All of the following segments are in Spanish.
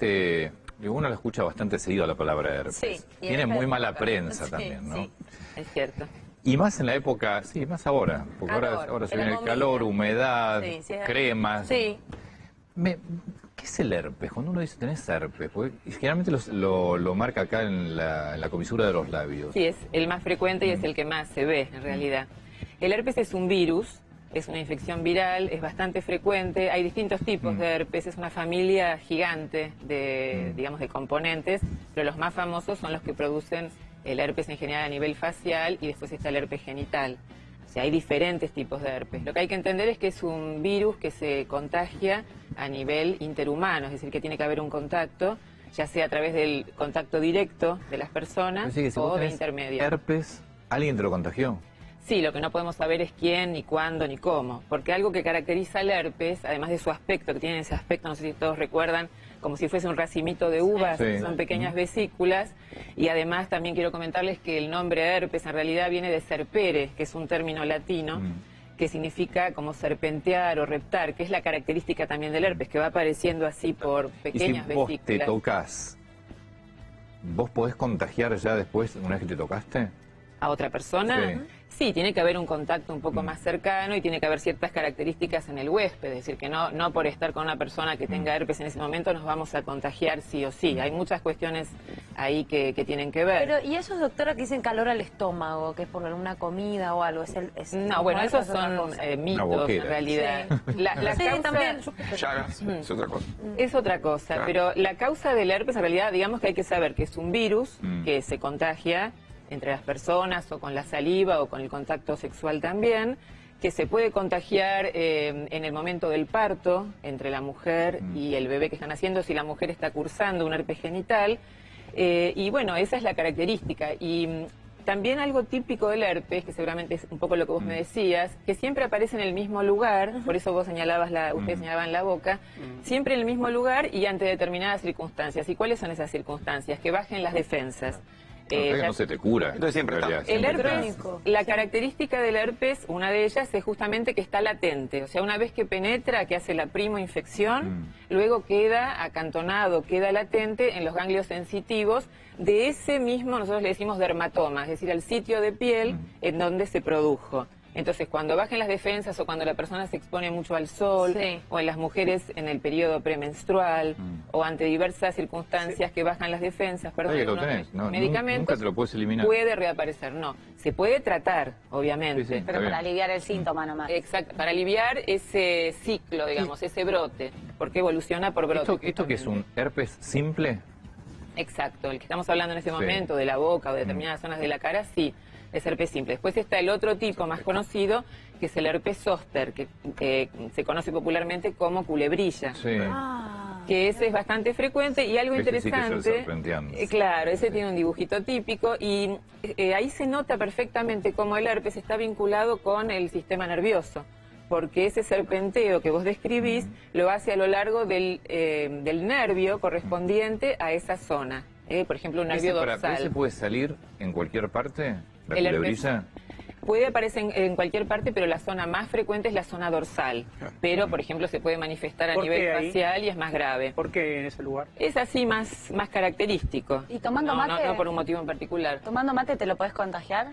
bastante... Uno la escucha bastante seguido la palabra herpes. Sí, tiene muy mala prensa también, ¿no? Sí, es cierto. Y más en la época, sí, más ahora, porque ahora se viene el calor, humedad, cremas. Sí. ¿Qué es el herpes? Cuando uno dice tenés herpes, porque generalmente lo marca acá en la comisura de los labios. Sí, es el más frecuente y es el que más se ve en realidad. El herpes es un virus, es una infección viral, es bastante frecuente, hay distintos tipos de herpes, es una familia gigante de, digamos, de componentes, pero los más famosos son los que producen el herpes en general a nivel facial y después está el herpes genital. O sea, hay diferentes tipos de herpes. Lo que hay que entender es que es un virus que se contagia a nivel interhumano, es decir, que tiene que haber un contacto, ya sea a través del contacto directo de las personas o de intermediarios. ¿Herpes? ¿Alguien te lo contagió? Sí, lo que no podemos saber es quién, ni cuándo, ni cómo. Porque algo que caracteriza al herpes, además de su aspecto, que tiene ese aspecto, no sé si todos recuerdan, como si fuese un racimito de uvas, son pequeñas vesículas. Y además también quiero comentarles que el nombre herpes en realidad viene de serpere, que es un término latino, que significa como serpentear o reptar, que es la característica también del herpes, que va apareciendo así por pequeñas vesículas. ¿Y si vos te tocas, vos podés contagiar ya después, una vez que te tocaste? ¿A otra persona? Sí, tiene que haber un contacto un poco más cercano y tiene que haber ciertas características en el huésped, es decir, que no por estar con una persona que tenga herpes en ese momento nos vamos a contagiar sí o sí. Hay muchas cuestiones ahí que tienen que ver. Pero, ¿y esos, doctora, que dicen calor al estómago, que es por alguna comida o algo? No, bueno, esos son mitos en realidad. La causa también. Es otra cosa. Es otra cosa, claro. Pero la causa del herpes en realidad, digamos que hay que saber que es un virus que se contagia entre las personas o con la saliva o con el contacto sexual también, que se puede contagiar en el momento del parto entre la mujer y el bebé que están haciendo, si la mujer está cursando un herpes genital. Y bueno, esa es la característica. Y también algo típico del herpes, que seguramente es un poco lo que vos me decías, que siempre aparece en el mismo lugar, por eso vos señalabas ustedes señalaban la boca, siempre en el mismo lugar y ante determinadas circunstancias. ¿Y cuáles son esas circunstancias? Que bajen las defensas. No se te cura. Entonces siempre está. El herpes, la característica del herpes, una de ellas es justamente que está latente. O sea, una vez que penetra, que hace la primoinfección, luego queda acantonado, queda latente en los ganglios sensitivos de ese mismo, nosotros le decimos dermatoma, es decir, al sitio de piel en donde se produjo. Entonces, cuando bajen las defensas o cuando la persona se expone mucho al sol, o en las mujeres en el periodo premenstrual, o ante diversas circunstancias que bajan las defensas, medicamentos, nunca te lo puedes eliminar. Puede reaparecer, no. Se puede tratar, obviamente. Pero para aliviar el síntoma nomás. Exacto, para aliviar ese ciclo, digamos, ese brote, porque evoluciona por brote. ¿Esto que es un herpes simple? Exacto, el que estamos hablando en este momento, de la boca o de determinadas zonas de la cara, sí. Es herpes simple. Después está el otro tipo más conocido, que es el herpes zóster, que se conoce popularmente como culebrilla. Que ese es bastante frecuente y algo interesante. Claro, ese tiene un dibujito típico y ahí se nota perfectamente cómo el herpes está vinculado con el sistema nervioso. Porque ese serpenteo que vos describís lo hace a lo largo del nervio correspondiente a esa zona. Por ejemplo, un nervio dorsal. ¿Ese puede salir en cualquier parte? ¿La culebrilla? Puede aparecer en cualquier parte, pero la zona más frecuente es la zona dorsal. Pero, por ejemplo, se puede manifestar a nivel facial y es más grave. ¿Por qué en ese lugar? Es así más característico. ¿Y tomando mate? No por un motivo en particular. ¿Tomando mate te lo puedes contagiar?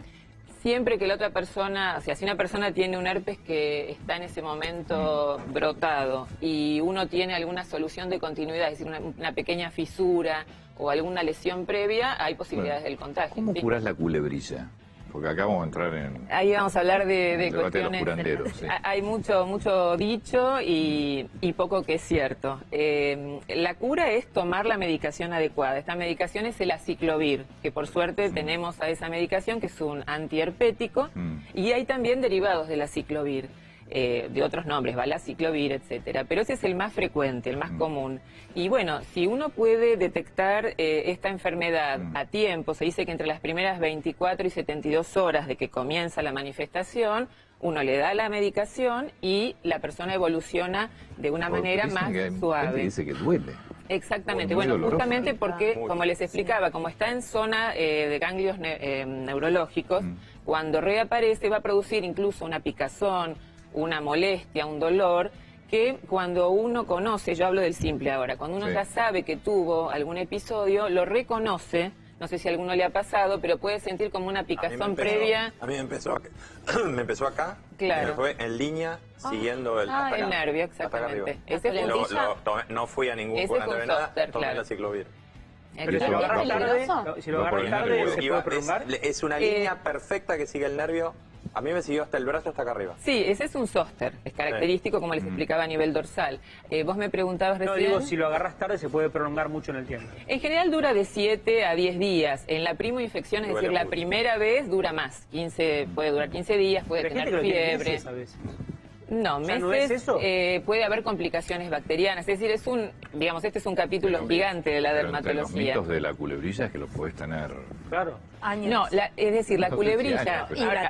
Siempre que la otra persona, o sea, si una persona tiene un herpes que está en ese momento brotado y uno tiene alguna solución de continuidad, es decir, una pequeña fisura o alguna lesión previa, hay posibilidades del contagio. ¿Cómo curás la culebrilla? Porque acá vamos a entrar en... Ahí vamos a hablar de cuestiones... De los curanderos, Hay mucho dicho y poco que es cierto. La cura es tomar la medicación adecuada. Esta medicación es el aciclovir, que por suerte tenemos a esa medicación, que es un antiherpético, y hay también derivados del aciclovir. De otros nombres, valaciclovir, etcétera. Pero ese es el más frecuente, el más común. Y bueno, si uno puede detectar esta enfermedad a tiempo, se dice que entre las primeras 24 y 72 horas de que comienza la manifestación, uno le da la medicación y la persona evoluciona de una manera más suave. Dice que duele. Exactamente, bueno, justamente porque, como les explicaba, como está en zona de ganglios neurológicos, cuando reaparece va a producir incluso una picazón, una molestia, un dolor, que cuando uno conoce, yo hablo del simple ahora, cuando uno Sí. ya sabe que tuvo algún episodio, lo reconoce, no sé si a alguno le ha pasado, pero puede sentir como una picazón previa. A mí me empezó acá. Me empezó acá. Claro. Y me fue en línea siguiendo el, hasta El acá, nervio, hasta acá exactamente. arriba. Ese fue No fui a ningún Ese curante fue de un nada, zóster, tomé claro. la ciclovir. Pero si Eso lo va- agarras va por- tarde, si lo va por agarras el tarde, nervio. ¿se puede prolongar? Es una línea perfecta que sigue el nervio. A mí me siguió hasta el brazo, hasta acá arriba. Sí, ese es un zóster, es característico como les explicaba a nivel dorsal. Vos me preguntabas No, recién... digo, si lo agarras tarde, se puede prolongar mucho en el tiempo. En general dura de 7 a 10 días. En la primoinfección, es Duele decir, la mucho. primera vez dura más. Puede durar 15 días, puede Pero hay gente tener que lo tiene fiebre. meses a veces. No, O sea, meses, ¿no es eso? puede haber complicaciones bacterianas. Es decir, este es un capítulo Pero, gigante de la pero entre los dermatología. mitos de la culebrilla es que lo podés tener... Claro. Años. No, es decir, la No sé si culebrilla... años, pero- Y Ahora, la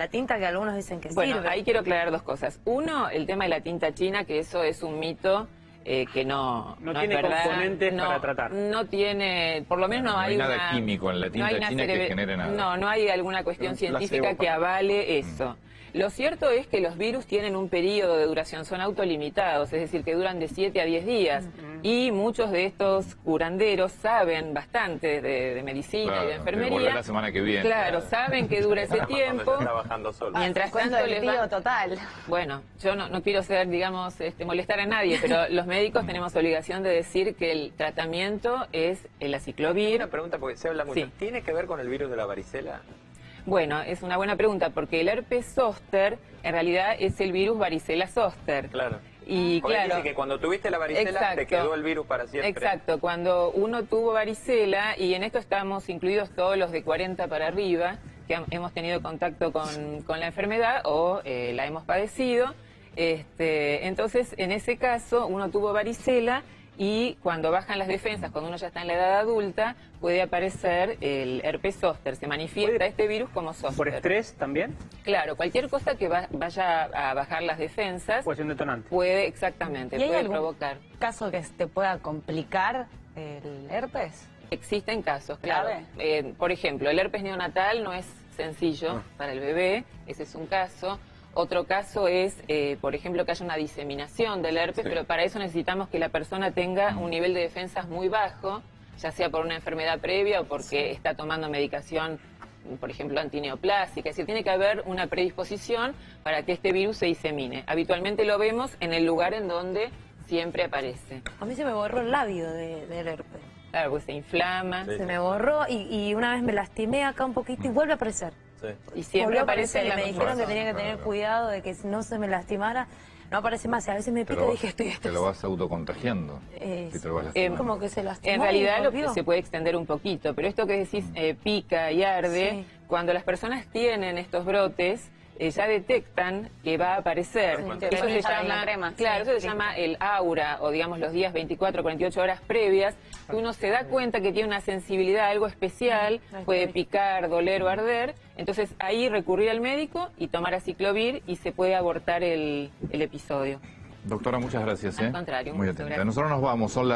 eso- tinta que algunos dicen que Bueno, sirve. ahí quiero aclarar dos cosas. Uno, el tema de la tinta china, que eso es un mito que no No es tiene verdad. componentes para tratar. No tiene, por lo menos No no hay hay nada una- químico en la no tinta hay una china que genere nada. No hay alguna cuestión Un científica placebo que para- avale eso. Lo cierto es que los virus tienen un periodo de duración, son autolimitados, es decir, que duran de 7 a 10 días. Y muchos de estos curanderos saben bastante de medicina Claro, y de que enfermería. volver la semana que viene. Claro, saben que dura ese tiempo. Cuando ya está bajando solo. Mientras Cuento tanto del les tío va... total. Bueno, yo no quiero ser, digamos, molestar a nadie, pero los médicos tenemos obligación de decir que el tratamiento es el aciclovir. Una pregunta, porque se habla mucho. Sí. ¿Tiene que ver con el virus de la varicela? Bueno, es una buena pregunta, porque el herpes zóster en realidad es el virus varicela zóster. Claro. Y Porque claro, dice que cuando tuviste la varicela Exacto. te quedó el virus para siempre. exacto, cuando uno tuvo varicela, y en esto estamos incluidos todos los de 40 para arriba, que hemos tenido contacto con la enfermedad o la hemos padecido, entonces en ese caso uno tuvo varicela y cuando bajan las defensas, cuando uno ya está en la edad adulta, puede aparecer el herpes zóster, se manifiesta ¿Puede- este virus como zóster. ¿Por estrés también? Claro, cualquier cosa que vaya a bajar las defensas Puede ser un detonante. puede, exactamente, ¿Y hay puede algún provocar. caso que te pueda complicar el herpes? Existen casos, claro. ¿Grave? Por ejemplo, el herpes neonatal no es sencillo para el bebé, ese es un caso. Otro caso es, por ejemplo, que haya una diseminación del herpes, pero para eso necesitamos que la persona tenga un nivel de defensas muy bajo, ya sea por una enfermedad previa o porque está tomando medicación, por ejemplo, antineoplásica. Es decir, tiene que haber una predisposición para que este virus se disemine. Habitualmente lo vemos en el lugar en donde siempre aparece. A mí se me borró el labio del herpes. Claro, pues se inflama. Sí. Se me borró y una vez me lastimé acá un poquito y vuelve a aparecer. Sí. Y siempre Volvió a aparece aparecer en y la me misma dijeron que zona. tenía que tener cuidado de que no se me lastimara. No aparece más y a veces me Te pica lo y dije, te lo vas autocontagiando. Si te lo vas lastimando. como que se lastimó En realidad y lo que volvió. se puede extender un poquito, pero esto que decís pica y arde, Sí. cuando las personas tienen estos brotes, ya detectan que va a aparecer. Sí, Eso te se ponen la llama, crema. claro, Sí, eso se sí. llama el aura, o digamos los días 24, 48 horas previas, que uno se da cuenta que tiene una sensibilidad a algo especial, Ok. puede picar, doler o arder, entonces ahí recurrir al médico y tomar aciclovir y se puede abortar el episodio. Doctora, muchas gracias. Al contrario, un Muy gusto, atenta. gracias. Nosotros nos vamos, son las